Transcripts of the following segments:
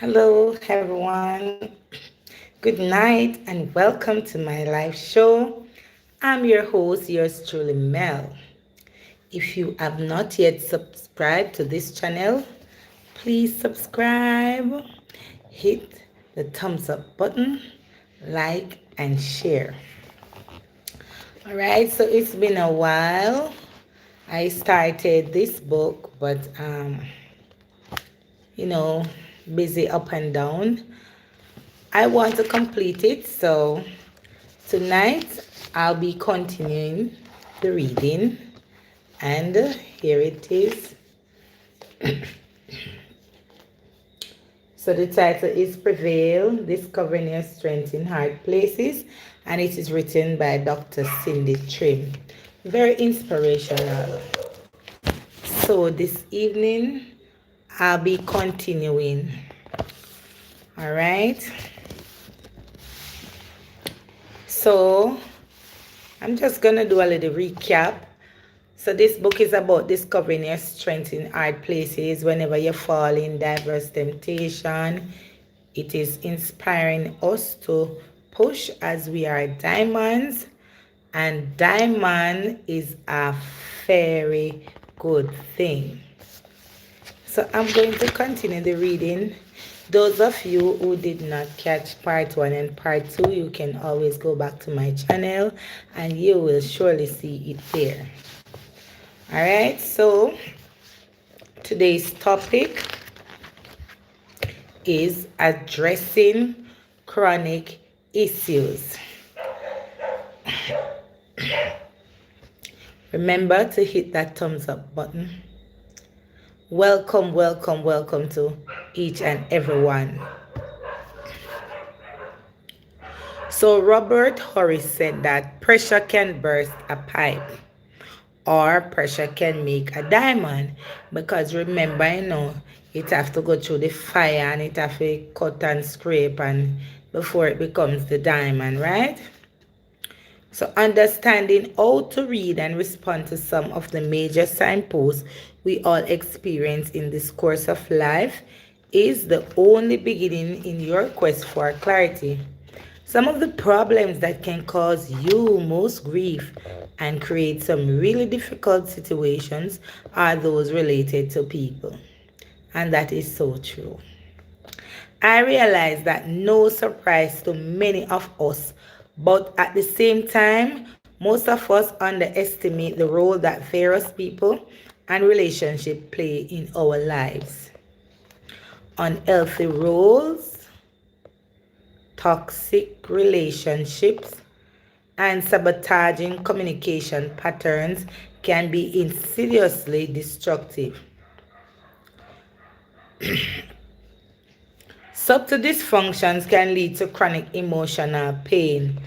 Hello, everyone. Good night and welcome to my live show. I'm your host, yours truly, Mel. If you have not yet subscribed to this channel, please subscribe, hit the thumbs up button, like, and share. All right, so it's been a while. I started this book, but you know, busy up and down. I want to complete it, so tonight I'll be continuing the reading, and here it is. So the title is Prevail, Discovering Your Strength in Hard Places, and it is written by Dr. Cindy Trimm. Very inspirational. So this evening I'll be continuing. All right. So I'm just going to do a little recap. So this book is about discovering your strength in hard places whenever you fall in diverse temptation. It is inspiring us to push as we are diamonds, and diamond is a very good thing. So I'm going to continue the reading. Those of you who did not catch part 1 and part 2, you can always go back to my channel and you will surely see it there. All right, so today's topic is addressing chronic issues. Remember to hit that thumbs up button. Welcome, welcome, welcome to each and everyone. So Robert Horace said that pressure can burst a pipe, or pressure can make a diamond, because remember, it have to go through the fire and it have to cut and scrape and before it becomes the diamond, right? So understanding how to read and respond to some of the major signposts we all experience in this course of life is the only beginning in your quest for clarity. Some of the problems that can cause you most grief and create some really difficult situations are those related to people. And that is so true. I realize that no surprise to many of us, but at the same time, most of us underestimate the role that various people and relationships play in our lives. Unhealthy roles, toxic relationships, and sabotaging communication patterns can be insidiously destructive. Subtle dysfunctions can lead to chronic emotional pain.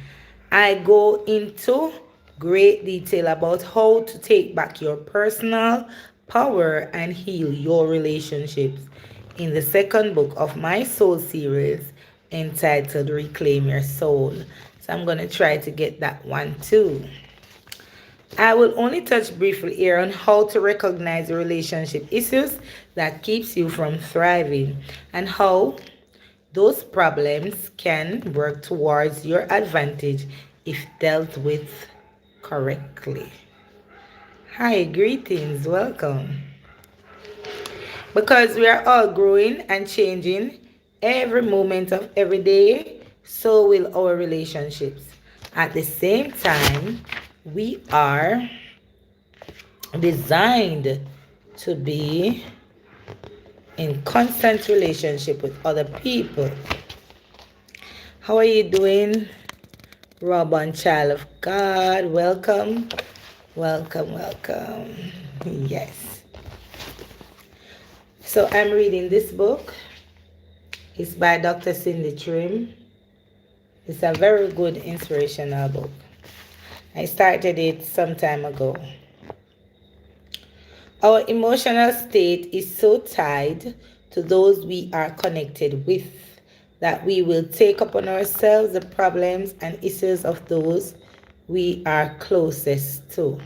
I go into great detail about how to take back your personal power and heal your relationships in the second book of my soul series entitled Reclaim Your Soul. So I'm going to try to get that one too. I will only touch briefly here on how to recognize the relationship issues that keeps you from thriving and how those problems can work towards your advantage if dealt with correctly. Hi, greetings, welcome. Because we are all growing and changing every moment of every day, so will our relationships. At the same time, we are designed to be in constant relationship with other people. How are you doing, Robin, child of God? Welcome, welcome, welcome. Yes. So I'm reading this book. It's by Dr. Cindy Trimm. It's a very good inspirational book. I started it some time ago. Our emotional state is so tied to those we are connected with that we will take upon ourselves the problems and issues of those we are closest to.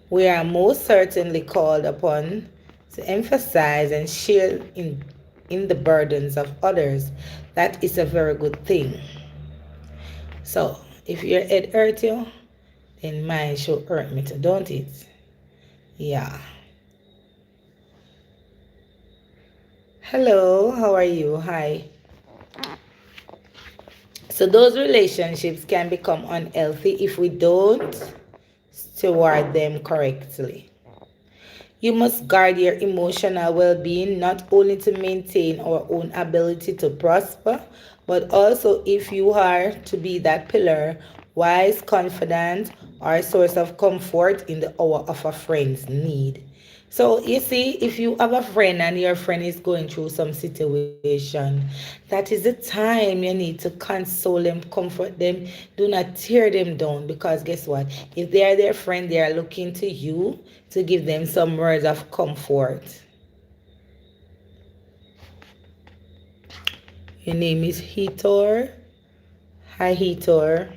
We are most certainly called upon to emphasize and share in in the burdens of others. That is a very good thing. So if your head hurt you, then mine should hurt me too, don't it? Yeah. Hello, how are you? Hi. So those relationships can become unhealthy if we don't steward them correctly. You must guard your emotional well being not only to maintain our own ability to prosper, but also if you are to be that pillar, wise, confident, or a source of comfort in the hour of a friend's need. So you see, if you have a friend and your friend is going through some situation, that is the time you need to console them, comfort them. Do not tear them down, because guess what? If they are their friend, they are looking to you to give them some words of comfort. Your name is Hitor. Hi, Hitor.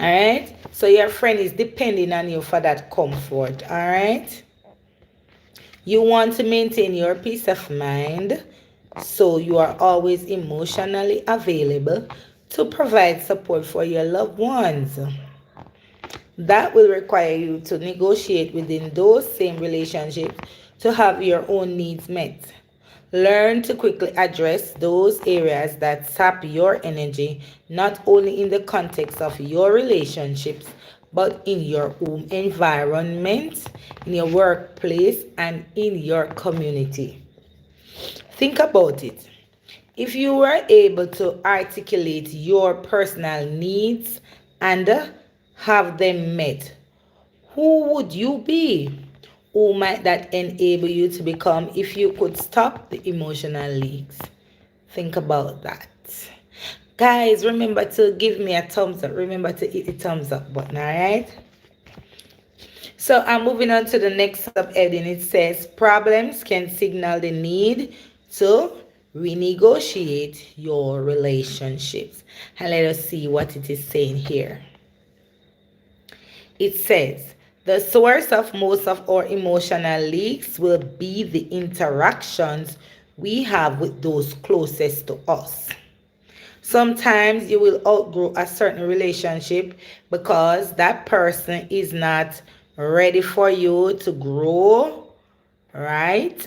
All right. So your friend is depending on you for that comfort. All right. You want to maintain your peace of mind, so you are always emotionally available to provide support for your loved ones. That will require you to negotiate within those same relationships to have your own needs met. Learn to quickly address those areas that sap your energy, not only in the context of your relationships, but in your home environment, in your workplace, and in your community. Think about it. If you were able to articulate your personal needs and have them met, who would you be? Who might that enable you to become if you could stop the emotional leaks? Think about that. Guys, remember to give me a thumbs up. Remember to hit the thumbs up button, all right? So I'm moving on to the next subheading. It says problems can signal the need to renegotiate your relationships. And let us see what it is saying here. It says the source of most of our emotional leaks will be the interactions we have with those closest to us. Sometimes you will outgrow a certain relationship because that person is not ready for you to grow, right?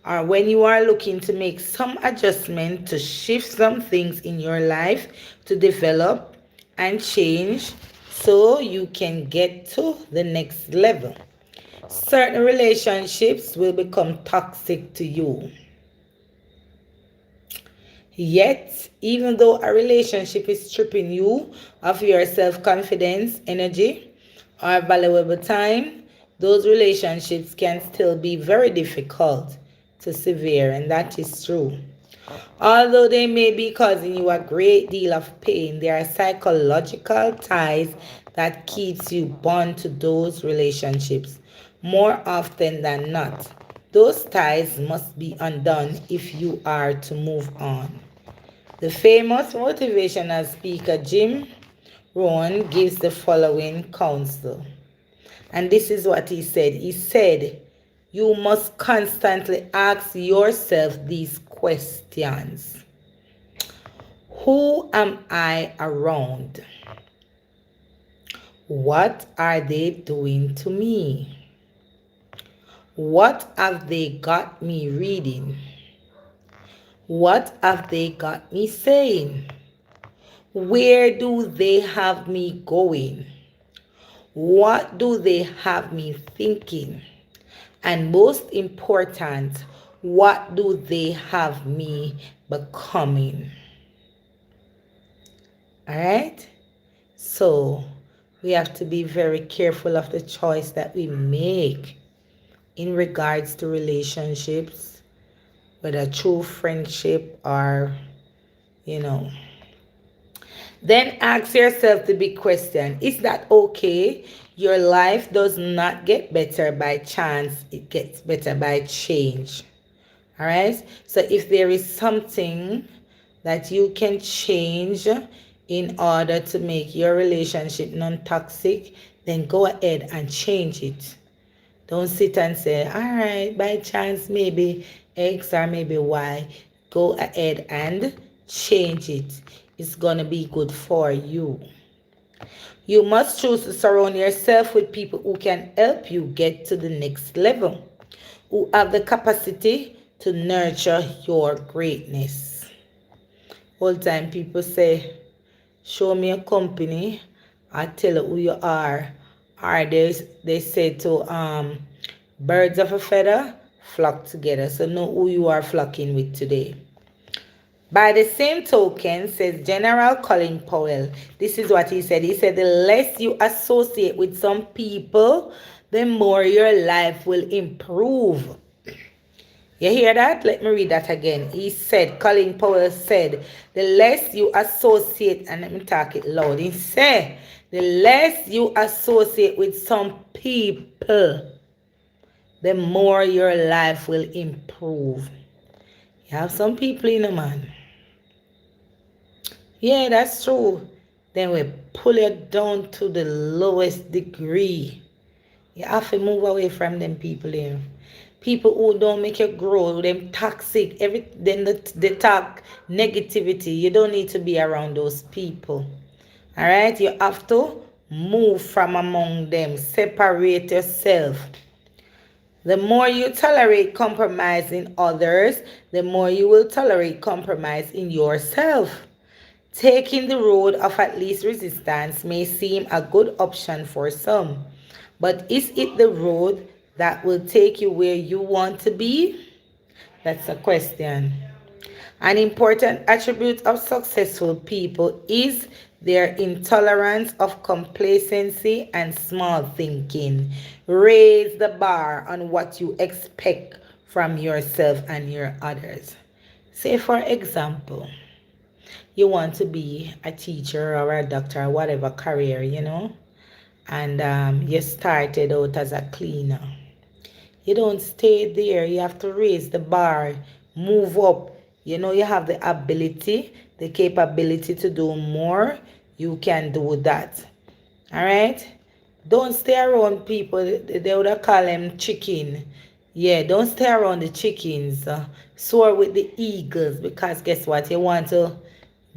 Or when you are looking to make some adjustment to shift some things in your life to develop and change so you can get to the next level. Certain relationships will become toxic to you. Yet, even though a relationship is stripping you of your self confidence, energy, or valuable time, those relationships can still be very difficult to severe, and that is true. Although they may be causing you a great deal of pain, there are psychological ties that keeps you bound to those relationships more often than not. Those ties must be undone if you are to move on. The famous motivational speaker Jim Rohn gives the following counsel. And this is what he said. He said, you must constantly ask yourself these questions. Who am I around? What are they doing to me? What have they got me reading? What have they got me saying? Where do they have me going? What do they have me thinking? And most important, what do they have me becoming? All right? So we have to be very careful of the choice that we make in regards to relationships, whether true friendship or, you know. Then ask yourself the big question, is that okay? Your life does not get better by chance, it gets better by change. All right? So if there is something that you can change in order to make your relationship non-toxic, then go ahead and change it. Don't sit and say, all right, by chance, maybe X or maybe Y, go ahead and change it. It's going to be good for you. You must choose to surround yourself with people who can help you get to the next level, who have the capacity to nurture your greatness. All the time people say, show me a company, I tell you who you are. Or they say to birds of a feather flock together. So know who you are flocking with today. By the same token, says General Colin Powell, this is what he said. He said, the less you associate with some people, the more your life will improve. You hear that? Let me read that again. He said, Colin Powell said, the less you associate, and let me talk it loud. He said, the less you associate with some people, the more your life will improve. You have some people in a man. Yeah, that's true. Then we pull you down to the lowest degree. You have to move away from them people there. People who don't make you grow, them toxic, then they talk negativity. You don't need to be around those people. All right? You have to move from among them. Separate yourself. The more you tolerate compromise in others, the more you will tolerate compromise in yourself. Taking the road of at least resistance may seem a good option for some, but is it the road that will take you where you want to be? That's a question. An important attribute of successful people is their intolerance of complacency and small thinking. Raise the bar on what you expect from yourself and your others. Say, for example, you want to be a teacher or a doctor or whatever career, and you started out as a cleaner. You don't stay there. You have to raise the bar, move up. You have the ability, the capability to do more. You can do that. All right? Don't stay around people. They would call them chicken. Yeah, don't stay around the chickens. Soar with the eagles, because guess what? You want to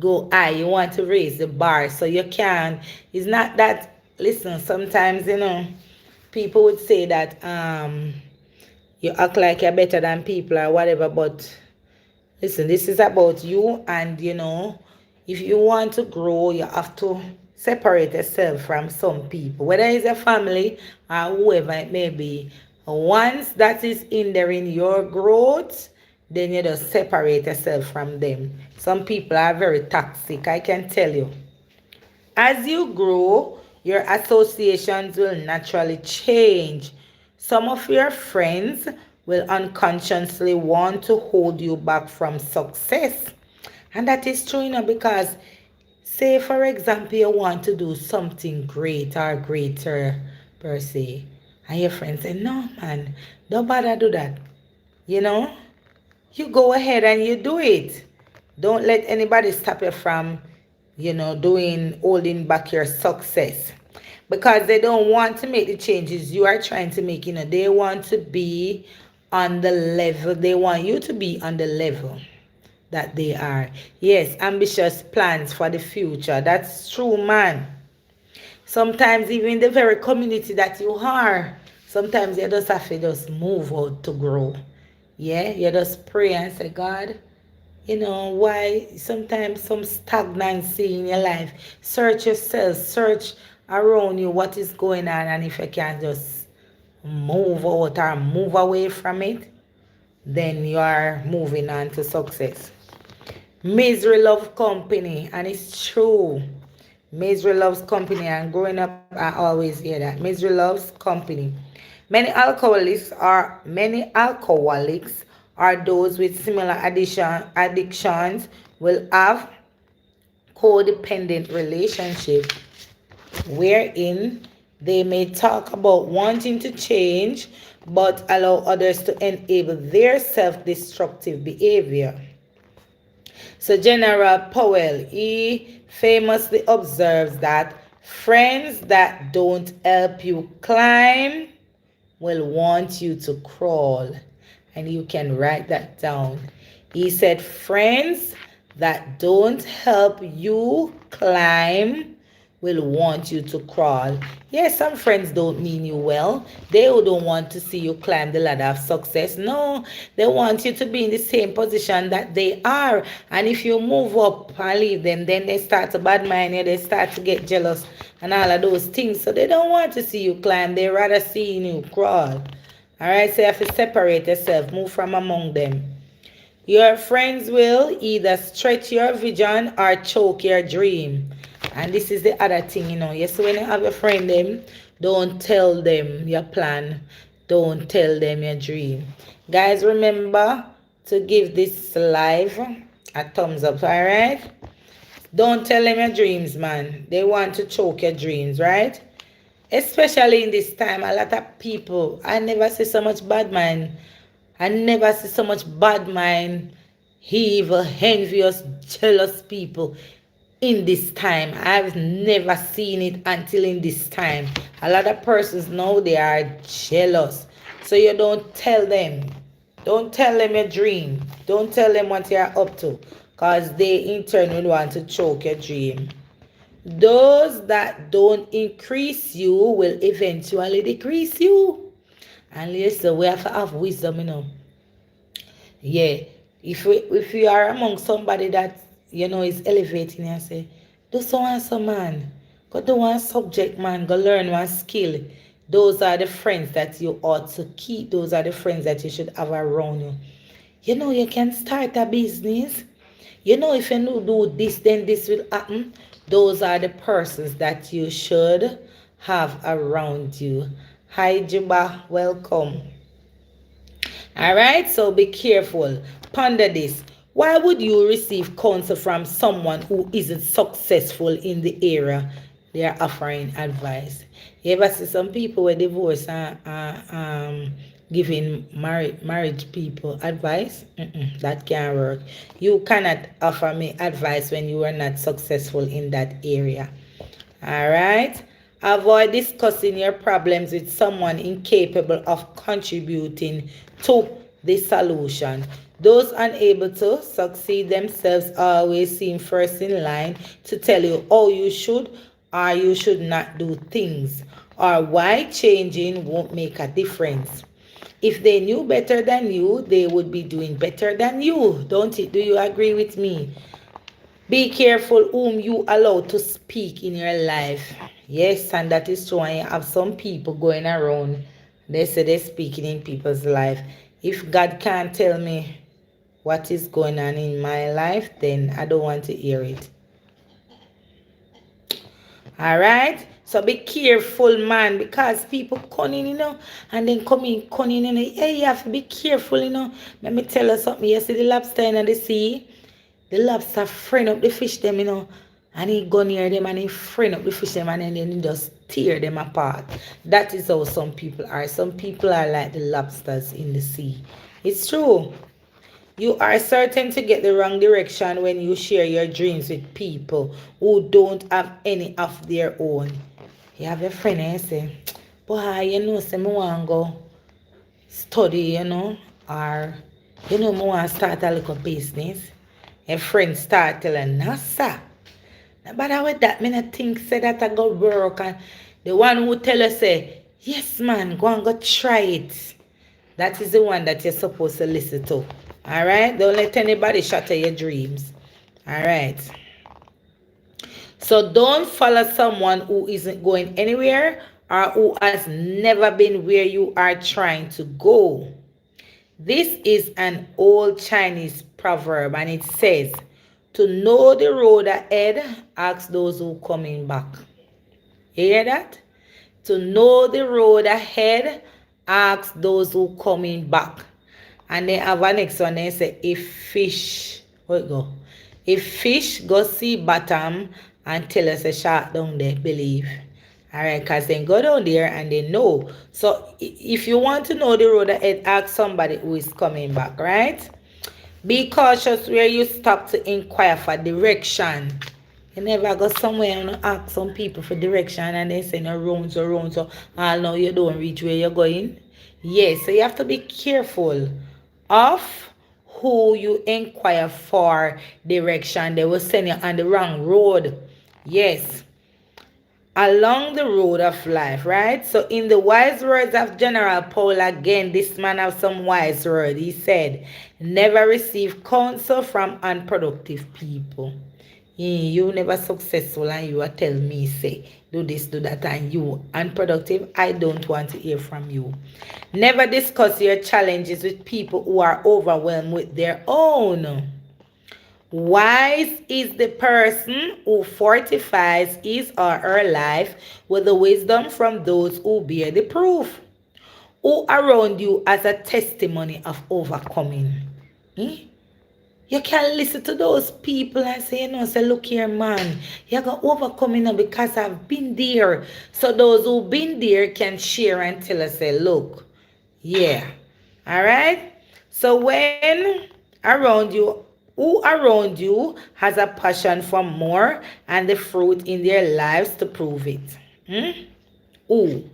go high. You want to raise the bar. So you can. It's not that. Listen, sometimes, people would say that you act like you're better than people or whatever, but listen, this is about you, and if you want to grow, you have to separate yourself from some people, whether it's a family or whoever it may be. Once that is hindering your growth, then you just separate yourself from them. Some people are very toxic, I can tell you. As you grow, your associations will naturally change. Some of your friends will unconsciously want to hold you back from success. And that is true, because say, for example, you want to do something great or greater per se. And your friend say, no, man, don't bother do that. You know, you go ahead and you do it. Don't let anybody stop you from, holding back your success. Because they don't want to make the changes you are trying to make. They want to be on the level. They want you to be on the level that they are. Yes, ambitious plans for the future. That's true, man. Sometimes even the very community that you are, sometimes you just have to just move out to grow. Yeah, you just pray and say, God, why sometimes some stagnancy in your life. Search yourself, search around you what is going on, and if you can just move out or move away from it, then you are moving on to success. Misery loves company, and it's true. Misery loves company, and growing up I always hear that. Misery loves company. Many alcoholics are those with similar addictions will have codependent relationship wherein they may talk about wanting to change but allow others to enable their self-destructive behavior. So General Powell, he famously observes that friends that don't help you climb will want you to crawl. And you can write that down. He said, friends that don't help you climb will want you to crawl. Yes, some friends don't mean you well. They don't want to see you climb the ladder of success. No, they want you to be in the same position that they are. And if you move up and leave them, then they start to badmine you, they start to get jealous and all of those things. So they don't want to see you climb. They rather see you crawl. All right, so you have to separate yourself, move from among them. Your friends will either stretch your vision or choke your dream. And this is the other thing, Yes, when you have a friend, them, don't tell them your plan. Don't tell them your dream. Guys, remember to give this live a thumbs up, all right? Don't tell them your dreams, man. They want to choke your dreams, right? Especially in this time, a lot of people, I never see so much bad mind. I never see so much bad mind, evil, envious, jealous people in this time. I've never seen it until in this time. A lot of persons know they are jealous. So you don't tell them. Don't tell them your dream. Don't tell them what you're up to. Because they in turn will want to choke your dream. Those that don't increase you will eventually decrease you. And listen, we have to have wisdom. Yeah. If you are among somebody that is elevating and say, do so and so, man. Go do one subject, man. Go learn one skill. Those are the friends that you ought to keep. Those are the friends that you should have around you. You can start a business. If you do this, then this will happen. Those are the persons that you should have around you. Hi, Juba. Welcome. All right, so be careful. Ponder this. Why would you receive counsel from someone who isn't successful in the area they are offering advice? You ever see some people where divorce and giving marriage people advice? That can't work. You cannot offer me advice when you are not successful in that area. All right. Avoid discussing your problems with someone incapable of contributing to the solution. Those unable to succeed themselves always seem first in line to tell you how you should or you should not do things, or why changing won't make a difference. If they knew better than you, they would be doing better than you. Don't it? Do you agree with me? Be careful whom you allow to speak in your life. Yes, and that is true. I have some people going around. They say they're speaking in people's life. If God can't tell me what is going on in my life, then I don't want to hear it. All right? So be careful, man, because people cunning, and then coming cunning, Hey, you have to be careful, Let me tell you something. You see the lobster in the sea? The lobster friend up the fish them, and he go near them and he friend up the fish them and then he just tear them apart. That is how some people are. Some people are like the lobsters in the sea. It's true. You are certain to get the wrong direction when you share your dreams with people who don't have any of their own. You have a friend and you say, boy, say me want to go study, or, me want to start a little business. A friend start telling, no, sir. But with that, me not think say that I go work. And the one who tell us, say, yes, man, go and go try it. That is the one that you're supposed to listen to. All right? Don't let anybody shatter your dreams. All right? So don't follow someone who isn't going anywhere or who has never been where you are trying to go. This is an old Chinese proverb and it says, to know the road ahead, ask those who coming back. You hear that? To know the road ahead, ask those who coming back. And then have a next one, they say, if fish go see bottom and tell us a shark down there, believe. All right, because they go down there and they know. So if you want to know the road ahead, ask somebody who is coming back, right? Be cautious where you stop to inquire for direction. You never go somewhere and ask some people for direction and they say no round, so all now you don't reach where you're going. Yes, so you have to be careful of who you inquire for direction, they will send you on the wrong road. Yes, along the road of life, right? So, in the wise words of General Paul, again, this man have some wise word. He said, never receive counsel from unproductive people. You never successful and you are tell me, say, do this, do that, and you unproductive. I don't want to hear from you. Never discuss your challenges with people who are overwhelmed with their own. Wise is the person who fortifies his or her life with the wisdom from those who bear the proof, who around you as a testimony of overcoming. Eh? You can listen to those people and say, say, look here, man, you're going to overcome because I've been there. So those who've been there can share and tell us, say, look, yeah. All right? So when who around you has a passion for more and the fruit in their lives to prove it? Who?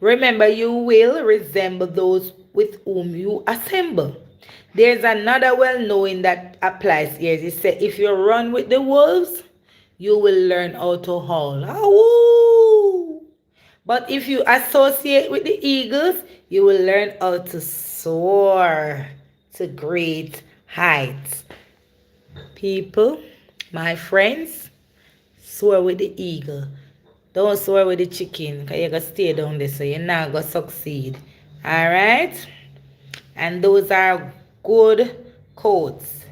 Remember, you will resemble those with whom you assemble. There's another well knowing that applies here. It says, if you run with the wolves, you will learn how to howl. Awoo! But if you associate with the eagles, you will learn how to soar to great heights. People, my friends, soar with the eagle. Don't soar with the chicken, because you're going to stay down there, so you're not going to succeed. All right? And those are good quotes.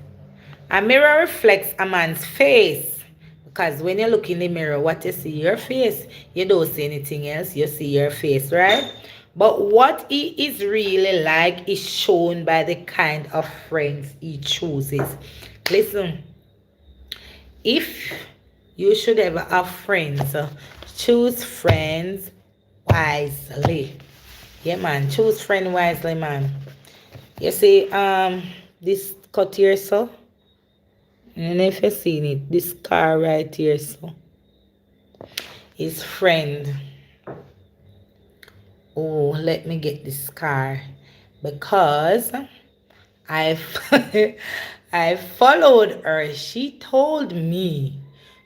A mirror reflects a man's face. Because when you look in the mirror, what you see, your face. You don't see anything else. You see your face, right? But what he is really like is shown by the kind of friends he chooses. Listen, if you should ever have friends, choose friends wisely. Yeah, man. Choose friend wisely, man. You see, this cut here, so. And if you seen it, this car right here, so. His friend. Oh, let me get this car. Because I I followed her. She told me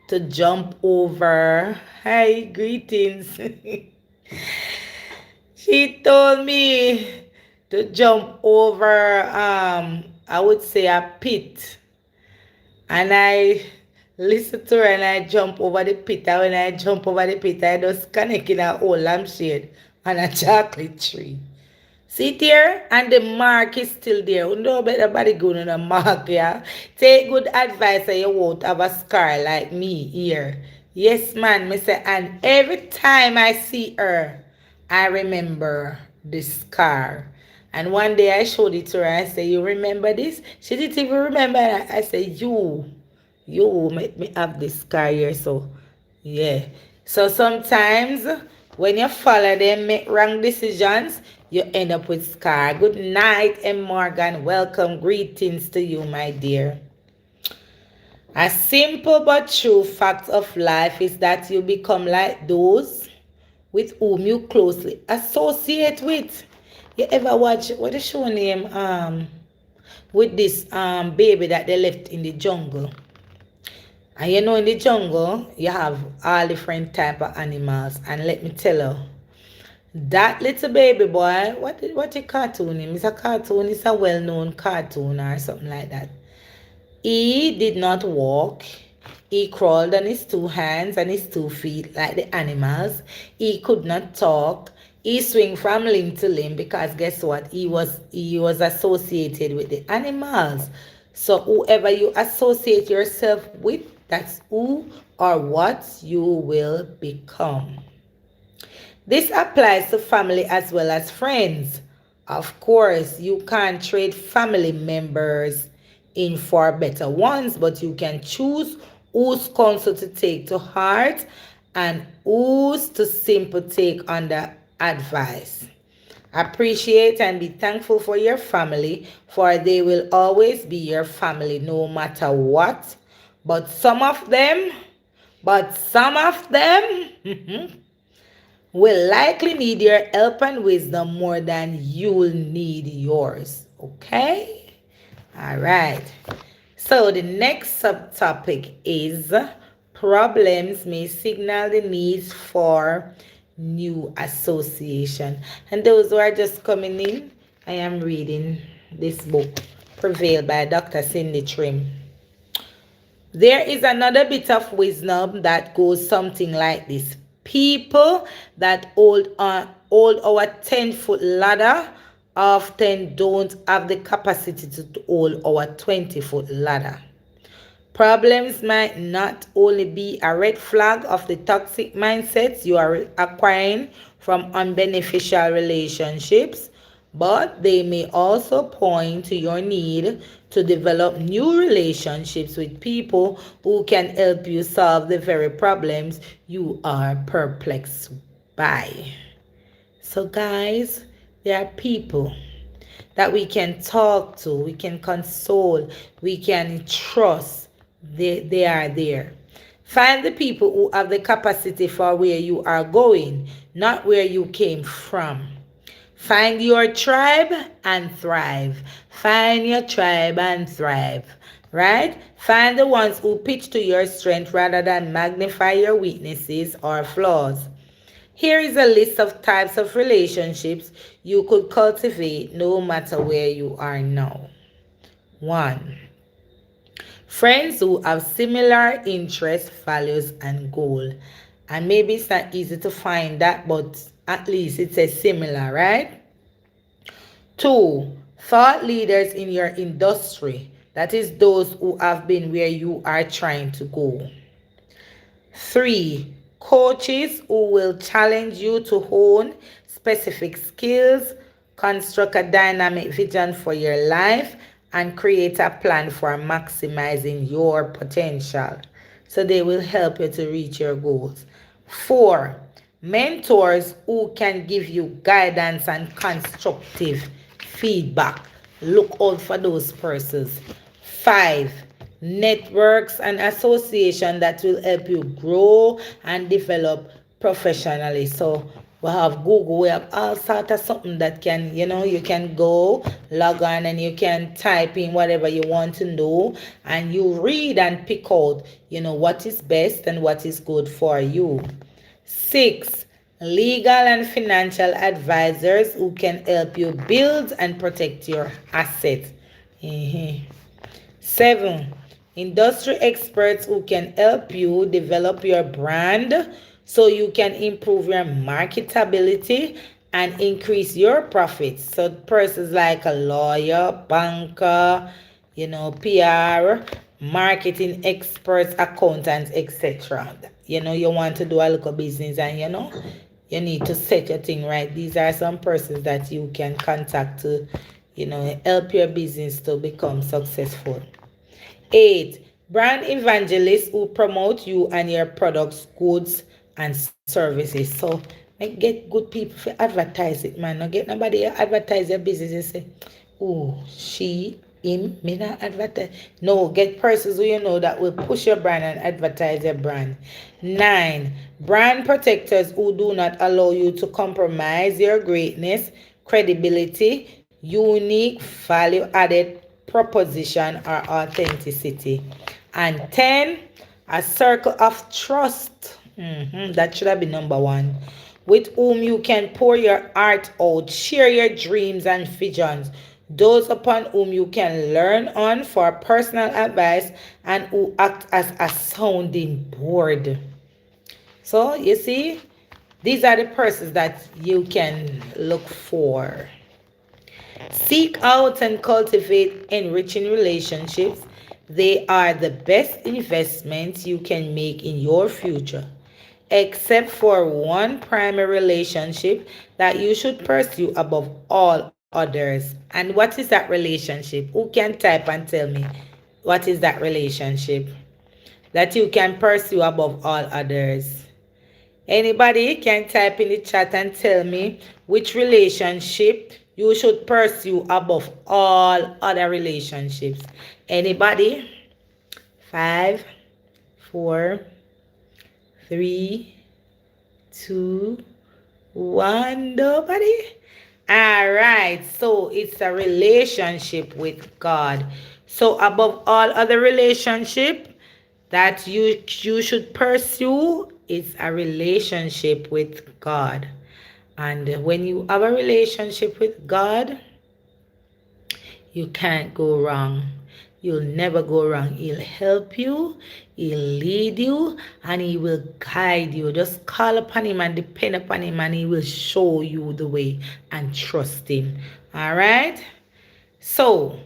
to jump over. Hi, greetings. She told me to jump over, I would say a pit. And I listened to her and I jump over the pit. And when I jump over the pit, I just connect in a old lampshade and a chocolate tree. See it here? And the mark is still there. You know better body going on a mark, yeah? Take good advice and you won't have a scar like me here. Yes, man, me say, and every time I see her, I remember this scar. And one day I showed it to her. I said, you remember this? She didn't even remember. I said, you make me have this scar here. So, yeah. So sometimes when you follow them, make wrong decisions, you end up with scar. Good night, M. Morgan. Welcome. Greetings to you, my dear. A simple but true fact of life is that you become like those with whom you closely associate with. You ever watch what the show name with this baby that they left in the jungle? And you know in the jungle you have all different type of animals. And let me tell you, that little baby boy, what a cartoon name? It's a cartoon, it's a well-known cartoon or something like that. He did not walk. He crawled on his two hands and his 2 feet like the animals. He could not talk. He swing from limb to limb because guess what? He was associated with the animals. So whoever you associate yourself with, that's who or what you will become. This applies to family as well as friends. Of course, you can't trade family members in for better ones, but you can choose whose counsel to take to heart and whose to simply take under advice. Appreciate and be thankful for your family, for they will always be your family no matter what. But some of them will likely need your help and wisdom more than you'll need yours. Okay? All right. So the next subtopic is problems may signal the needs for new association. And those who are just coming in, I am reading this book, Prevail by Dr. Cindy Trimm. There is another bit of wisdom that goes something like this. People that hold our 10-foot ladder often don't have the capacity to hold our 20-foot ladder. Problems might not only be a red flag of the toxic mindsets you are acquiring from unbeneficial relationships, but they may also point to your need to develop new relationships with people who can help you solve the very problems you are perplexed by. So, guys, there are people that we can talk to, we can console, we can trust. They are there. Find the people who have the capacity for where you are going, not where you came from. Find your tribe and thrive. Find your tribe and thrive. Right? Find the ones who pitch to your strength rather than magnify your weaknesses or flaws. Here is a list of types of relationships you could cultivate no matter where you are now. 1. Friends who have similar interests, values, and goals. And maybe it's not easy to find that, but at least it's a similar, right? 2. Thought leaders in your industry. That is those who have been where you are trying to go. 3. Coaches who will challenge you to hone specific skills, construct a dynamic vision for your life, and create a plan for maximizing your potential. So they will help you to reach your goals. 4. Mentors who can give you guidance and constructive feedback. Look out for those persons. 5. Networks and association that will help you grow and develop professionally. So we have Google, we have all sorts of something that can, you can go log on and you can type in whatever you want to know, and you read and pick out, what is best and what is good for you. 6. Legal and financial advisors who can help you build and protect your assets. 7. Industry experts who can help you develop your brand so you can improve your marketability and increase your profits. So persons like a lawyer, banker, PR, marketing experts, accountants, etc. You want to do a little business and you need to set your thing right. These are some persons that you can contact to, help your business to become successful. 8. Brand evangelists who promote you and your products, goods, and services. So get good people to advertise it, man. Not get nobody advertise your business and say, oh, she, him, me not advertise. No, get persons who that will push your brand and advertise your brand. 9. Brand protectors who do not allow you to compromise your greatness, credibility, unique, value-added proposition or authenticity. And 10, a circle of trust. That should have been number 1. With whom you can pour your heart out, share your dreams and visions. Those upon whom you can learn on for personal advice and who act as a sounding board. So, you see, these are the persons that you can look for. Seek out and cultivate enriching relationships. They are the best investments you can make in your future. Except for one primary relationship that you should pursue above all others. And what is that relationship? Who can type and tell me what is that relationship that you can pursue above all others? Anybody can type in the chat and tell me which relationship you should pursue above all other relationships. Anybody? 5, 4, 3, 2, One, nobody? All right. So it's a relationship with God. So above all other relationship that you should pursue is a relationship with God. And when you have a relationship with God, you can't go wrong. You'll never go wrong. He'll help you, he'll lead you, and he will guide you. Just call upon him and depend upon him, and he will show you the way and trust him. All right? So,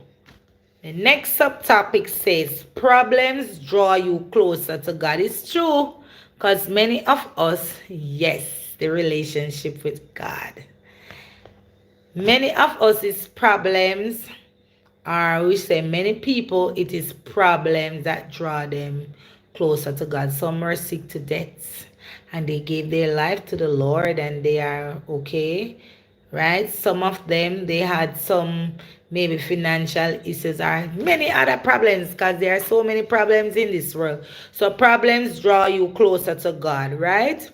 the next subtopic says problems draw you closer to God. It's true because many of us, yes, the relationship with God. Many of us is problems, or we say many people, it is problems that draw them closer to God. Some are sick to death and they gave their life to the Lord and they are okay, right? Some of them, they had some maybe financial issues or many other problems because there are so many problems in this world. So problems draw you closer to God, right?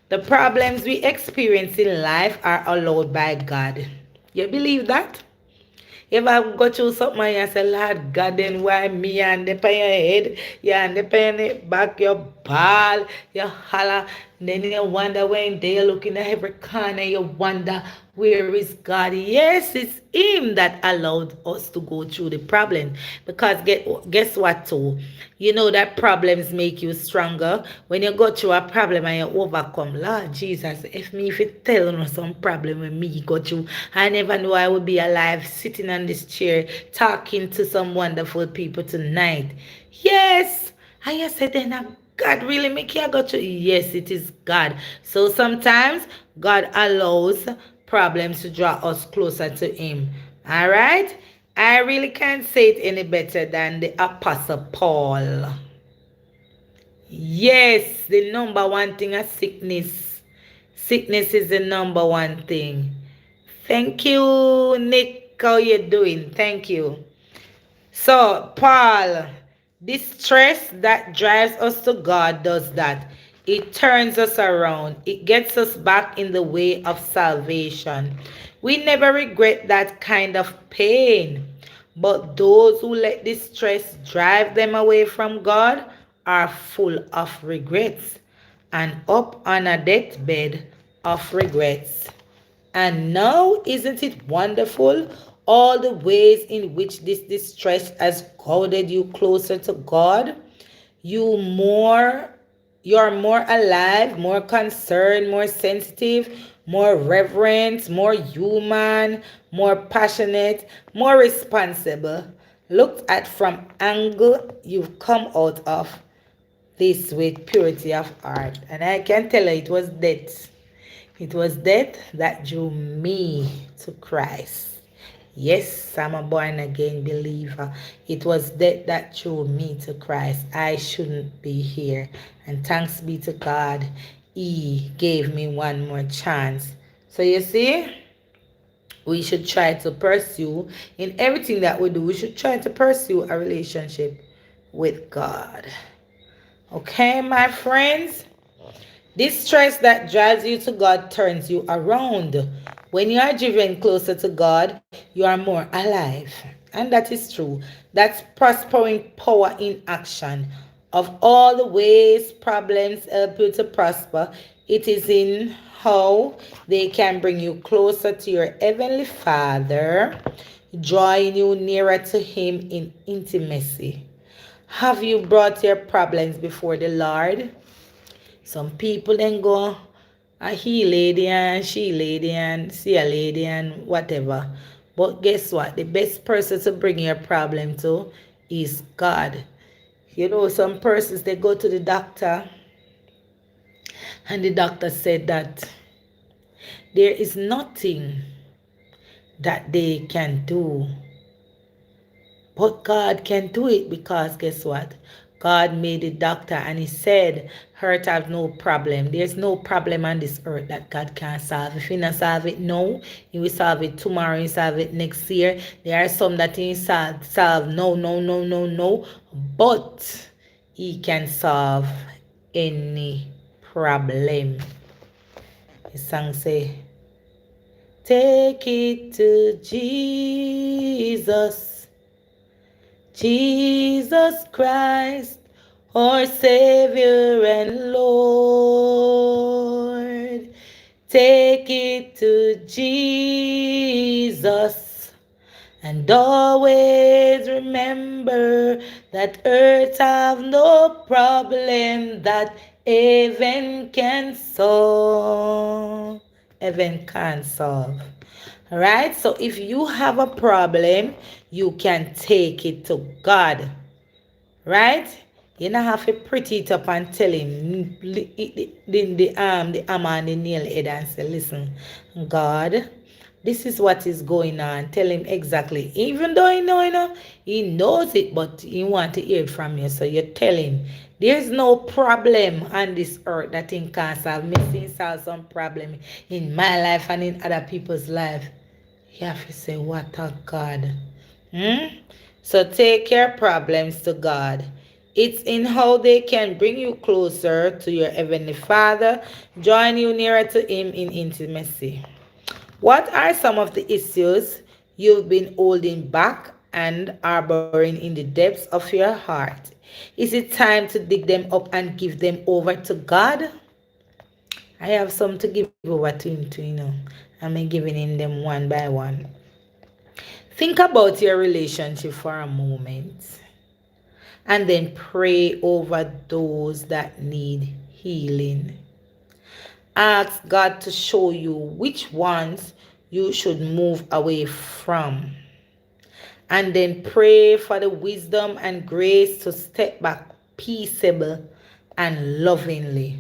The problems we experience in life are allowed by God. You believe that? If I go through something and you say, Lord God, then why me and the on your head, you and the on your back, your ball, you holler, then you wonder when they're looking at every corner, you wonder where is God? Yes, it's Him that allowed us to go through the problem. Because guess what too? You know that problems make you stronger. When you go through a problem and you overcome, Lord Jesus, if you tell me some problem with me go through, I never knew I would be alive sitting on this chair talking to some wonderful people tonight. Yes. And you said then God really make you go through. Yes, it is God. So sometimes God allows problems to draw us closer to Him. All right? I really can't say it any better than the Apostle Paul. Yes, the number one thing is sickness. Sickness is the number one thing. Thank you, Nick. How you doing? Thank you. So, Paul, this stress that drives us to God does that. It turns us around. It gets us back in the way of salvation. We never regret that kind of pain. But those who let this stress drive them away from God are full of regrets and up on a deathbed of regrets. And now, isn't it wonderful? All the ways in which this distress has guided you closer to God. You more, you're more alive, more concerned, more sensitive, more reverent, more human, more passionate, more responsible. Looked at from angle you've come out of this with purity of heart. And I can tell you it was death. It was death that drew me to Christ. Yes, I'm a born again believer. It was death that drew me to Christ. I shouldn't be here. And thanks be to God, He gave me one more chance. So you see, we should try to pursue in everything that we do. We should try to pursue a relationship with God. Okay, my friends? This stress that drives you to God turns you around. When you are driven closer to God, you are more alive. And that is true. That's prospering power in action. Of all the ways problems help you to prosper, it is in how they can bring you closer to your Heavenly Father, drawing you nearer to Him in intimacy. Have you brought your problems before the Lord? Some people then go a he lady and she lady and see a lady and whatever. But guess what? The best person to bring your problem to is God. You know, some persons they go to the doctor and the doctor said that there is nothing that they can do. But God can do it because guess what? God made the doctor and He said, earth have no problem. There's no problem on this earth that God can't solve. If He not solve it now, He will solve it tomorrow, He solve it next year. There are some that He solve no. But He can solve any problem. The song say, take it to Jesus, Jesus Christ, our Savior and Lord. Take it to Jesus, and always remember that earth have no problem that heaven can solve. Heaven can solve. Alright, so if you have a problem, you can take it to God. Right? You don't have to pretty it up and tell him the hammer and the nail head and say, listen, God, this is what is going on. Tell him exactly. Even though he knows it, but he want to hear it from you. So you tell him, there's no problem on this earth that he can't solve. Me see solve some problem in my life and in other people's life. You have to say, what a God. Hmm? So take your problems to God. It's in how they can bring you closer to your Heavenly Father, join you nearer to Him in intimacy. What are some of the issues you've been holding back and harboring in the depths of your heart? Is it time to dig them up and give them over to God? I have some to give over to Him too. I'm giving Him them one by one. Think about your relationship for a moment and then pray over those that need healing. Ask God to show you which ones you should move away from. And then pray for the wisdom and grace to step back peaceable and lovingly.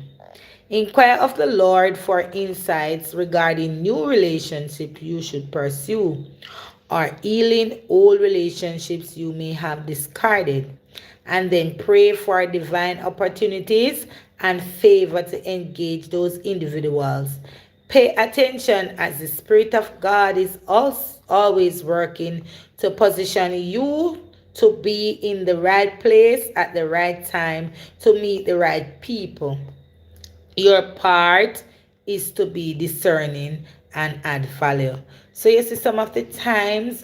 Inquire of the Lord for insights regarding new relationships you should pursue or healing old relationships you may have discarded. And then pray for divine opportunities and favor to engage those individuals. Pay attention as the Spirit of God is always working to position you to be in the right place at the right time to meet the right people. Your part is to be discerning and add value. So you see, some of the times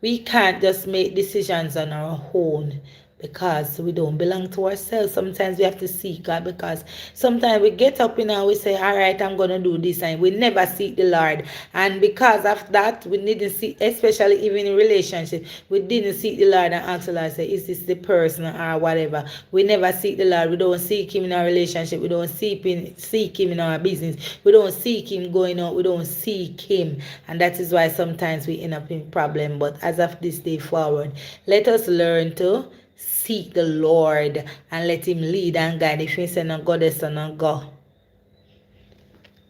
we can't just make decisions on our own because we don't belong to ourselves. Sometimes we have to seek God, because sometimes we get up and we say, all right, I'm going to do this, and we never seek the Lord. And because of that, we didn't see, especially even in relationship, we didn't seek the Lord and ask the Lord, say, is this the person or whatever. We never seek the Lord. We don't seek Him in our relationship. We don't seek Him in our business. We don't seek Him going out. We don't seek Him. And that is why sometimes we end up in problem. But as of this day forward, let us learn to seek the Lord and let Him lead and guide. If He say no go, this no go.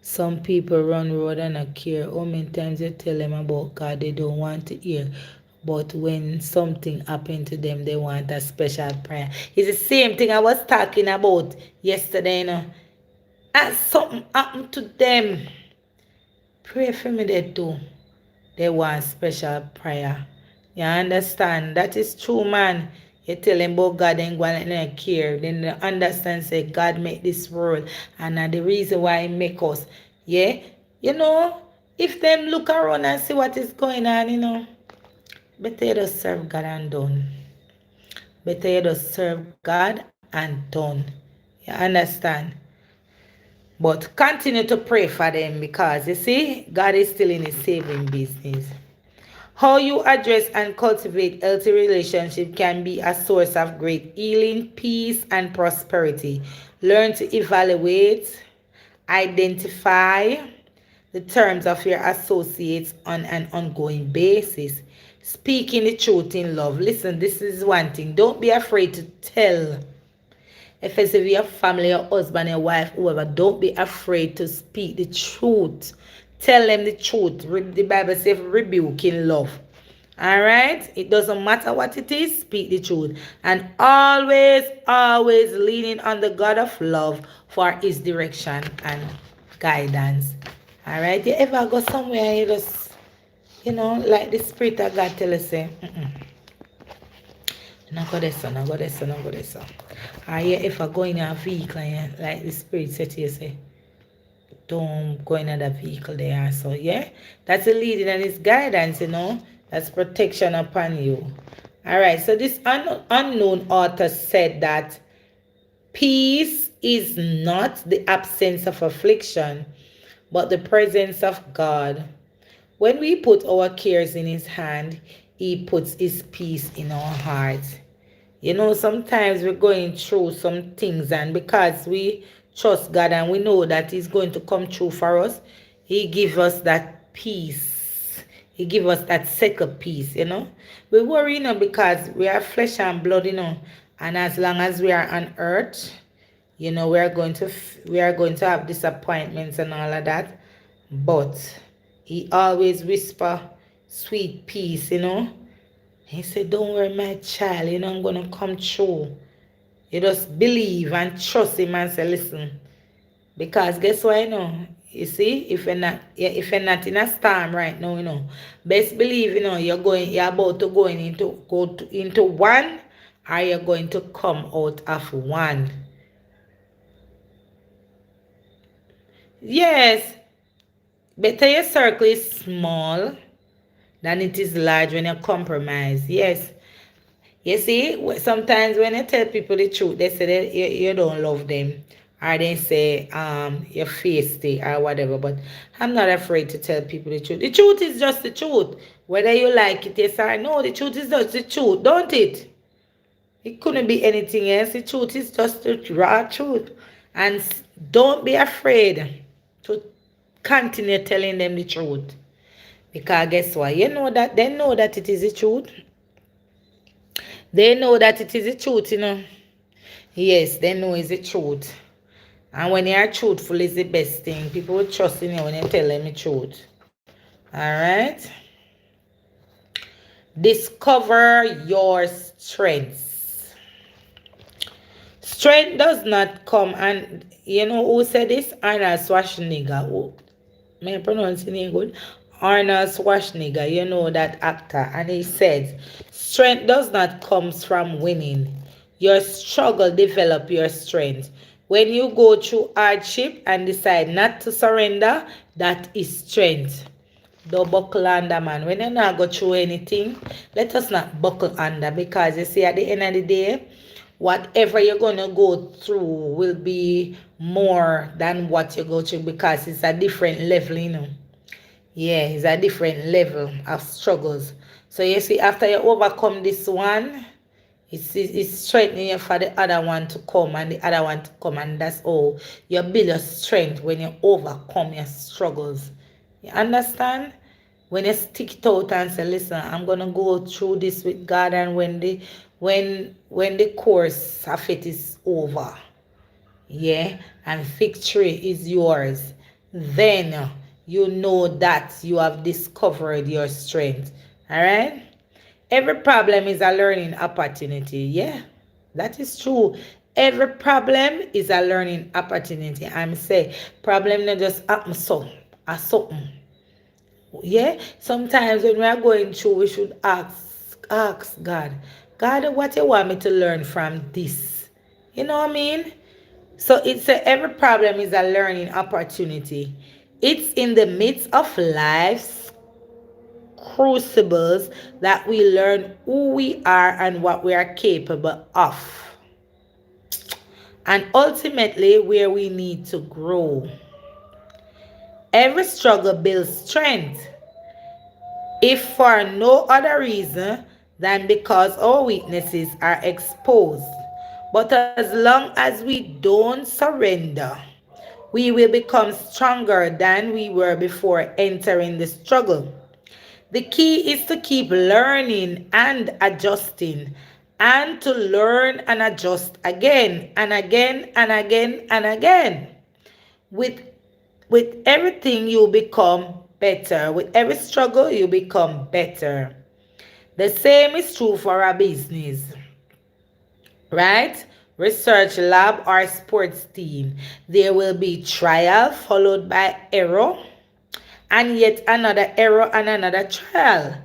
Some people run road and not care. How many times you tell them about God, they don't want to hear. But when something happened to them, they want a special prayer. It's the same thing I was talking about yesterday. As something happened to them, pray for me there too. They want special prayer. You understand? That is true, man. You tell them about God and go and let them care. Then they understand, say, God make this world. And the reason why He make us. Yeah? If them look around and see what is going on, better you just serve God and done. Better you just serve God and done. You understand? But continue to pray for them, because, you see, God is still in His saving business. How you address and cultivate healthy relationship can be a source of great healing, peace, and prosperity. Learn to evaluate, identify the terms of your associates on an ongoing basis. Speaking the truth in love. Listen, this is one thing. Don't be afraid to tell. If it's your family, your husband, your wife, whoever, don't be afraid to speak the truth. Tell them the truth. The Bible says rebuke in love. Alright? It doesn't matter what it is, speak the truth. And always, always leaning on the God of love for His direction and guidance. Alright? You ever go somewhere and you just, like the Spirit of God tell us, say, no go this, no go this, no go this. Or you ever go in a vehicle and like the Spirit said to you, say, don't go in another vehicle there. So yeah, that's the leading and it's guidance, that's protection upon you. All right, so this unknown author said that peace is not the absence of affliction, but the presence of God. When we put our cares in his hand, he puts his peace in our hearts. Sometimes we're going through some things, and because we trust God and we know that he's going to come through for us, he gives us that peace. He gives us that second peace. We worry, because we are flesh and blood. And as long as we are on earth, we are going to have disappointments and all of that. But he always whisper sweet peace. He said, don't worry, my child, I'm going to come through. You just believe and trust him and say, listen. Because guess what, you see, if you're not in a storm right now, best believe, you're about to go into one, or you're going to come out of one. Yes, better your circle is small than it is large when you compromise. Yes. You see, sometimes when I tell people the truth, they say that you don't love them. Or they say you're feisty or whatever. But I'm not afraid to tell people the truth. The truth is just the truth. Whether you like it, yes or no, the truth is just the truth, don't it? It couldn't be anything else. The truth is just the raw truth. And don't be afraid to continue telling them the truth. Because guess what? You know that they know that it is the truth. They know that it is the truth. Yes, they know it's the truth. And when you are truthful, it's the best thing. People will trust in you when you tell them the truth. Alright? Discover your strengths. Strength does not come, and you know who said this? Arnold Schwarzenegger. May I pronounce his name good? Arnold Schwarzenegger, that actor. And he said, strength does not come from winning. Your struggle develop your strength. When you go through hardship and decide not to surrender, that is strength. Don't buckle under, man. When you not go through anything, let us not buckle under, because you see, at the end of the day, whatever you're going to go through will be more than what you go through, because it's a different level. Yeah, it's a different level of struggles. So you see, after you overcome this one, it's strengthening you for the other one to come and the other one to come. And that's all. You build your strength when you overcome your struggles. You understand? When you stick it out and say, listen, I'm gonna go through this with God, and when the course of it is over, yeah, and victory is yours, then you know that you have discovered your strength. All right? Every problem is a learning opportunity. Yeah, that is true. Every problem is a learning opportunity. I'm saying problem not just happen so or something. Yeah, sometimes when we are going through, we should ask God, God, what you want me to learn from this? You know what I mean? So every problem is a learning opportunity. It's in the midst of life's crucibles that we learn who we are and what we are capable of. And ultimately where we need to grow. Every struggle builds strength, if for no other reason than because our weaknesses are exposed. But as long as we don't surrender, we will become stronger than we were before entering the struggle. The key is to keep learning and adjusting, and to learn and adjust again and again and again and again. With with everything you become better. With every struggle you become better. The same is true for a business, right? Research lab or sports team. There will be trial followed by error, and yet another error and another trial.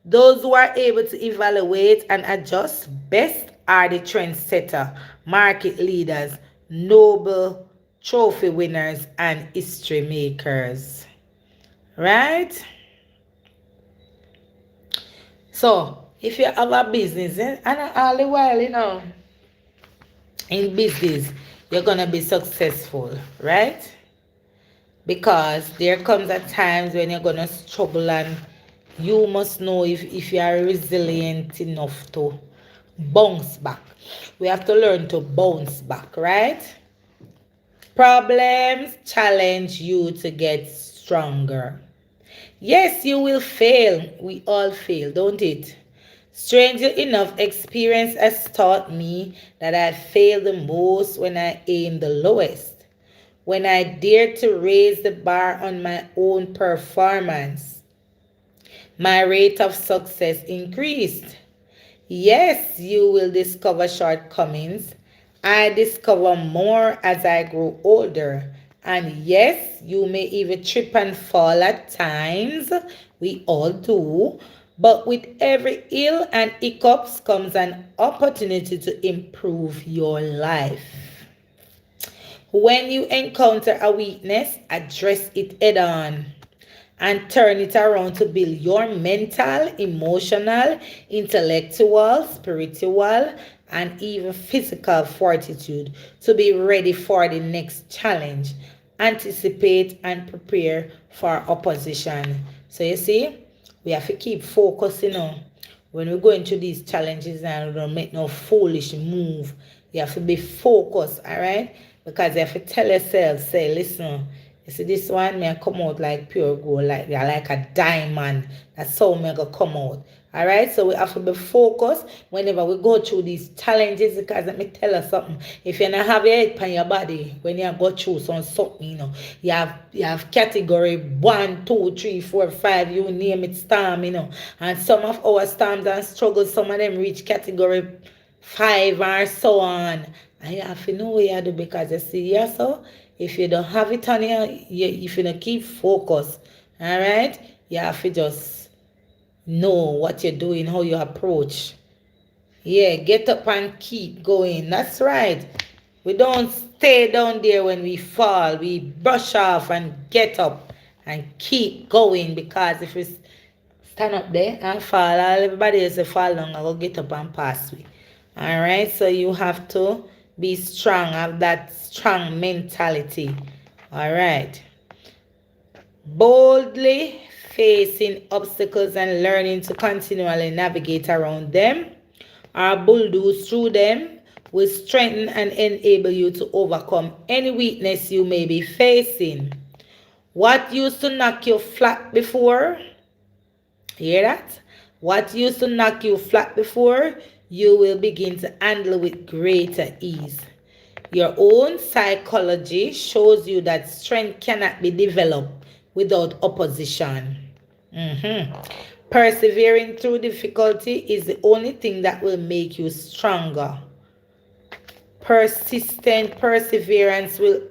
Those who are able to evaluate and adjust best are the trendsetter, market leaders, noble trophy winners, and history makers. Right? So, if you have a business, and all the while, in business, you're going to be successful, right? Because there comes a times when you're going to struggle, and you must know if you are resilient enough to bounce back. We have to learn to bounce back, right? Problems challenge you to get stronger. Yes, you will fail. We all fail, don't it? Strangely enough, experience has taught me that I fail the most when I aim the lowest. When I dare to raise the bar on my own performance, my rate of success increased. Yes, you will discover shortcomings. I discover more as I grow older. And yes, you may even trip and fall at times. We all do. But with every ill and hiccups comes an opportunity to improve your life. When you encounter a weakness, address it head on and turn it around to build your mental, emotional, intellectual, spiritual, and even physical fortitude to be ready for the next challenge. Anticipate and prepare for opposition. So you see, we have to keep focusing on when we go into these challenges and we don't make no foolish move. You have to be focused, all right? Because you have to tell yourself, say, listen, you see this one may come out like pure gold, like a diamond. That's how may go come out. Alright, so we have to be focused whenever we go through these challenges, because let me tell you something. If you don't have your head on your body when you go through something, you have category 1, 2, 3, 4, 5, you name it, storm, And some of our storms and struggles, some of them reach category 5 or so on. And you have to know what you do, because you see, yeah, so if you don't have it on if you don't keep focus, all right, you have to just know what you're doing, how you approach. Yeah, get up and keep going. That's right. We don't stay down there when we fall. We brush off and get up and keep going, because if we stand up there and fall, everybody else will fall down and go get up and pass me. All right, so you have to be strong, have that strong mentality. All right. Boldly facing obstacles and learning to continually navigate around them or bulldoze through them will strengthen and enable you to overcome any weakness you may be facing. What used to knock you flat before, hear that? What used to knock you flat before, you will begin to handle with greater ease. Your own psychology shows you that strength cannot be developed without opposition. Persevering through difficulty is the only thing that will make you stronger. Persistent perseverance will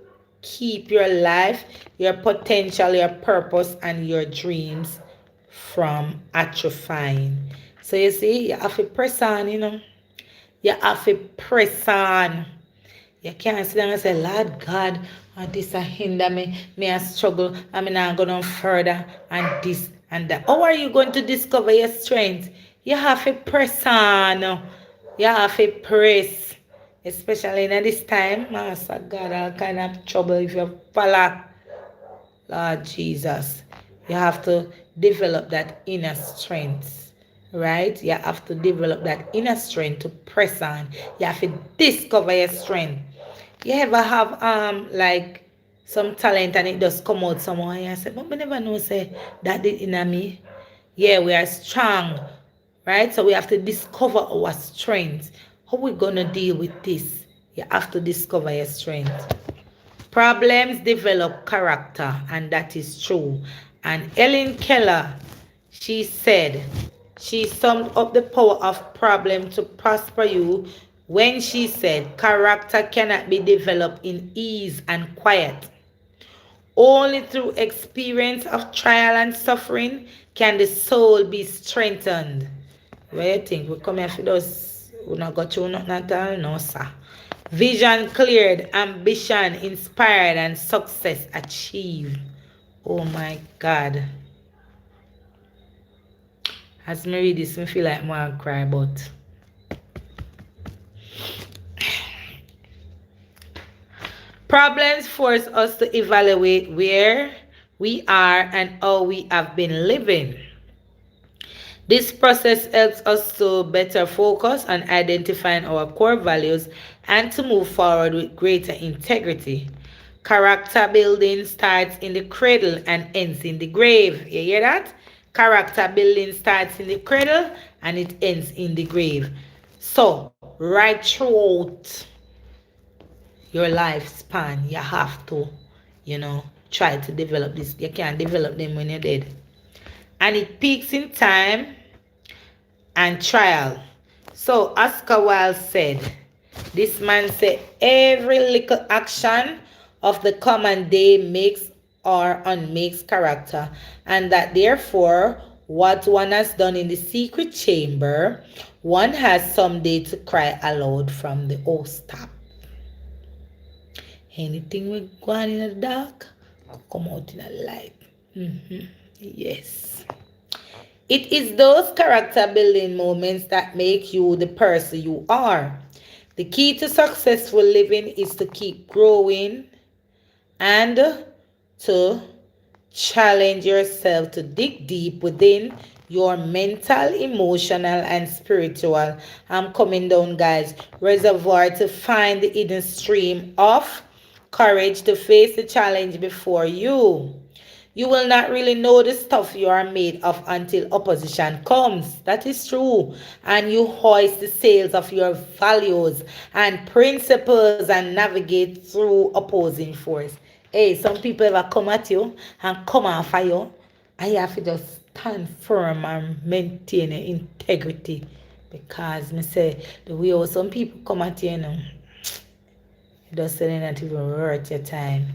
keep your life, your potential, your purpose, and your dreams from atrophying. So you see, you have to press on, You have to press on. You can't sit down and say, Lord God, this hinder me. Me I struggle. I mean, I'm going on further and this and that. How are you going to discover your strength? You have to press on. You have to press. Especially in this time, Master God, all kind of trouble if you follow. Lord Jesus, you have to develop that inner strength, right? You have to develop that inner strength to press on. You have to discover your strength. You ever have like some talent and it just come out somewhere and you say, but I never know say that did in me. Yeah, we are strong, right? So we have to discover our strength. How we gonna deal with this? You have to discover your strength. Problems develop character, and that is true. And Ellen Keller, she summed up the power of problem to prosper you when she said, character cannot be developed in ease and quiet. Only through experience of trial and suffering can the soul be strengthened. What do you think? We come here for those who not got through nothing at all? No, sir. Vision cleared, ambition inspired, and success achieved. Oh my God. As me read this, I feel like I want to cry, but problems force us to evaluate where we are and how we have been living. This process helps us to better focus on identifying our core values and to move forward with greater integrity. Character building starts in the cradle and ends in the grave. You hear that? Character building starts in the cradle and it ends in the grave. So, right throughout your lifespan, you have to, try to develop this. You can't develop them when you're dead. And it peaks in time and trial. So Oscar Wilde said, this man said, every little action of the common day makes or unmakes character, and that therefore what one has done in the secret chamber, one has someday to cry aloud from the housetop. Anything we go on in the dark, come out in the light. Yes. It is those character building moments that make you the person you are. The key to successful living is to keep growing and to challenge yourself to dig deep within your mental, emotional, and spiritual. I'm coming down, guys. Reservoir to find the hidden stream of courage to face the challenge before you. You will not really know the stuff you are made of until opposition comes. That is true. And you hoist the sails of your values and principles and navigate through opposing force. Hey, some people ever come at you and come after you, and you have to just stand firm and maintain your integrity. Because me say the way how some people come at you, it doesn't not even worth your time.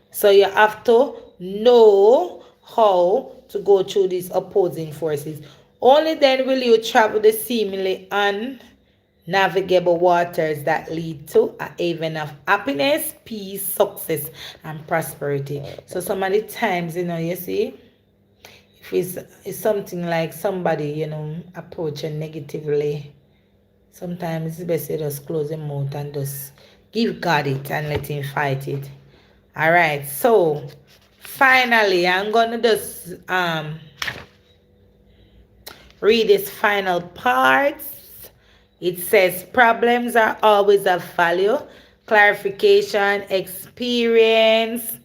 So you have to know how to go through these opposing forces. Only then will you travel the seemingly unnavigable waters that lead to a haven of happiness, peace, success, and prosperity. So some of the times, you see, if it's something like somebody, approaching negatively, sometimes it's best to just close your mouth and just give God it and let him fight it. All right, so finally, I'm gonna just read this final part. It says problems are always of value, clarification, experience.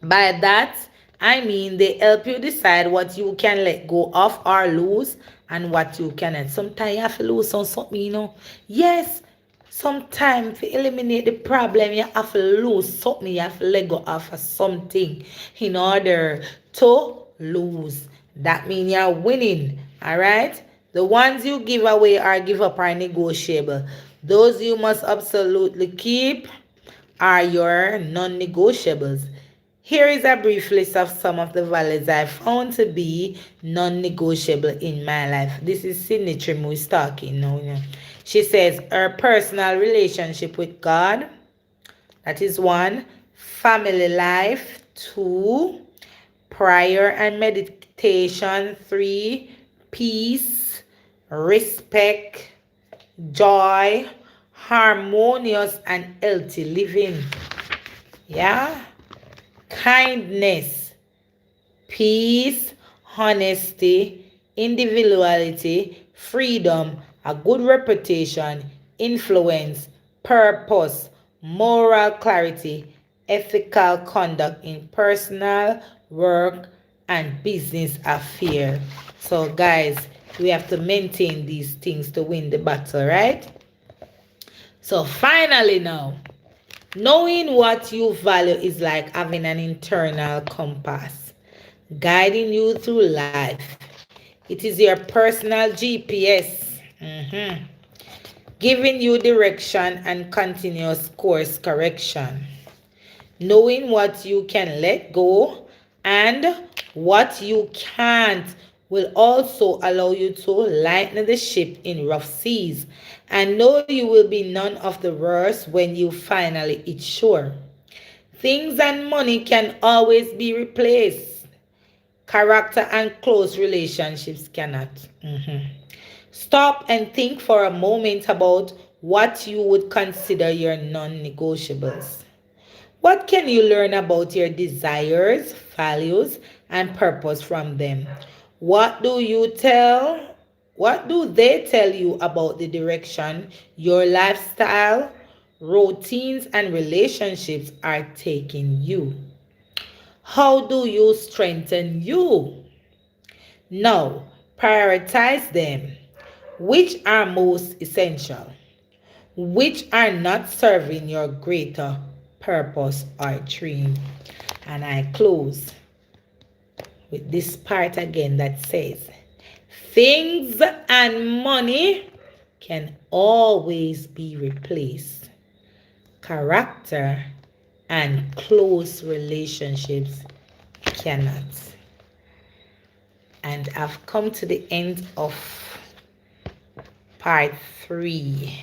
By that, I mean they help you decide what you can let go of or lose and what you cannot. Sometimes you have to lose on something. Yes, sometimes to eliminate the problem, you have to lose something. You have to let go of something in order to lose. That means you're winning. All right? The ones you give away or give up are negotiable. Those you must absolutely keep are your non-negotiables. Here is a brief list of some of the values I found to be non-negotiable in my life. This is Cindy Trimm who is talking now. She says her personal relationship with God, that is 1. Family life, 2. Prayer and meditation, 3. Peace, respect, joy, harmonious and healthy living. Yeah? Kindness, peace, honesty, individuality, freedom, a good reputation, influence, purpose, moral clarity, ethical conduct in personal, work, and business affairs. So guys, we have to maintain these things to win the battle, right? So finally now, knowing what you value is like having an internal compass guiding you through life. It is your personal GPS, giving you direction and continuous course correction. Knowing what you can let go and what you can't will also allow you to lighten the ship in rough seas and know you will be none of the worse when you finally hit shore. Things and money can always be replaced. Character and close relationships cannot. Stop and think for a moment about what you would consider your non negotiables. What can you learn about your desires, values, and purpose from them? What do you tell? What do they tell you about the direction your lifestyle, routines, and relationships are taking you? How do you strengthen you? Now, prioritize them. Which are most essential? Which are not serving your greater purpose or dream? And I close with this part again that says, things and money can always be replaced. Character and close relationships cannot. And I've come to the end of part 3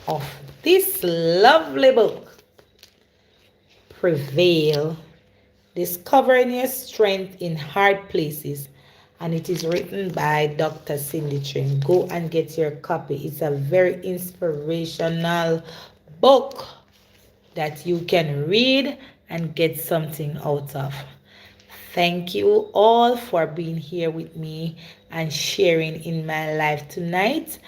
of this lovely book, Prevail, Discovering Your Strength in Hard Places. And it is written by Dr. Cindy Trimm. Go and get your copy. It's a very inspirational book that you can read and get something out of. Thank you all for being here with me and sharing in my life tonight.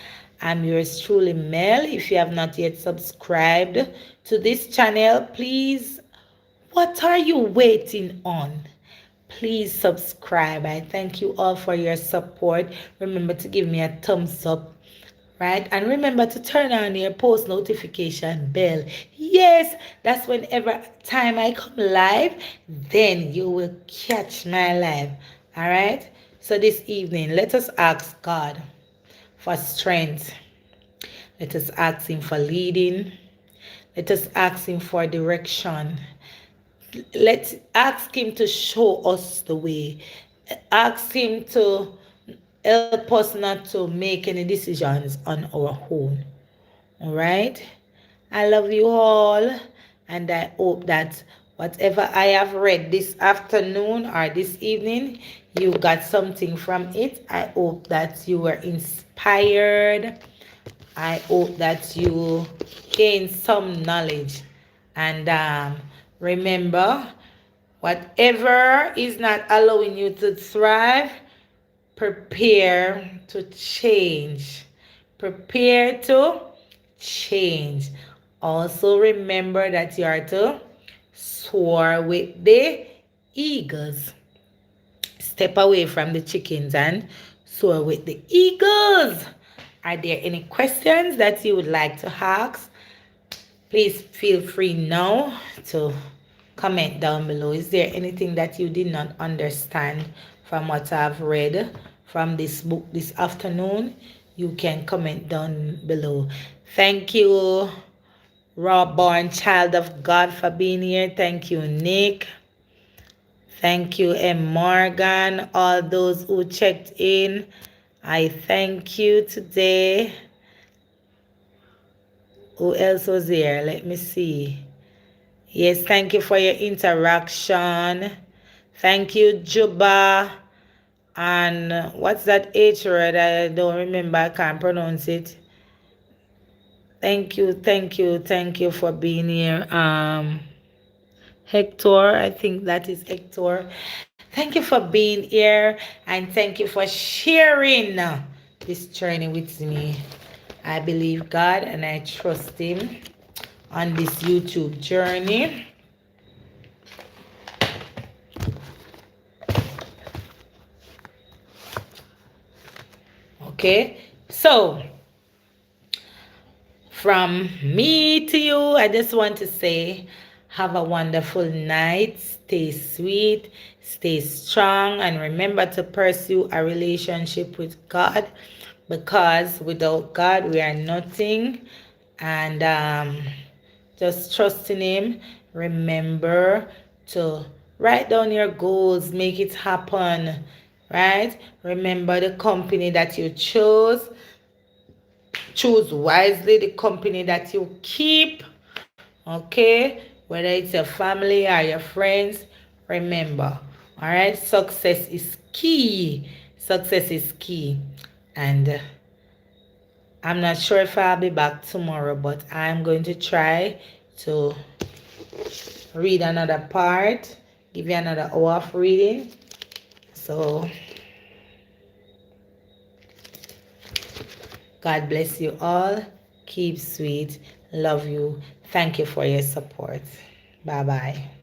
I'm yours truly, Mel. If you have not yet subscribed to this channel, please, what are you waiting on? Please subscribe. I thank you all for your support. Remember to give me a thumbs up, right? And remember to turn on your post notification bell. Yes, that's whenever time I come live, then you will catch my live. All right? So this evening, let us ask God for strength. Let us ask Him for leading. Let us ask Him for direction. Let's ask Him to show us the way. Ask Him to help us not to make any decisions on our own. All right? I love you all, and I hope that whatever I have read this afternoon or this evening, you got something from it. I hope that you were inspired. I hope that you gained some knowledge. And remember, whatever is not allowing you to thrive, prepare to change. Prepare to change. Also remember that you are to soar with the eagles. Step away from the chickens and soar with the eagles. Are there any questions that you would like to ask? Please feel free now to comment down below. Is there anything that you did not understand from what I've read from this book this afternoon? You can comment down below. Thank you, raw born child of God, for being here. Thank you, Nick. Thank you, M. Morgan. All those who checked in, I thank you today. Who else was here? Let me see. Yes, thank you for your interaction. Thank you, Juba. And what's that H word? I don't remember. I can't pronounce it. Thank you, thank you, thank you for being here. Hector, I think that is Hector. Thank you for being here, and thank you for sharing this journey with me. I believe God and I trust Him on this YouTube journey. Okay, so from me to you, I just want to say, have a wonderful night. Stay sweet, stay strong, and remember to pursue a relationship with God, because without God, we are nothing. And just trust in Him. Remember to write down your goals, make it happen. right? Remember the company that you chose. Choose wisely the company that you keep, okay? Whether it's your family or your friends, remember, all right? Success is key. Success is key. And I'm not sure if I'll be back tomorrow, but I'm going to try to read another part, give you another hour of reading. So, God bless you all. Keep sweet. Love you. Thank you for your support. Bye bye.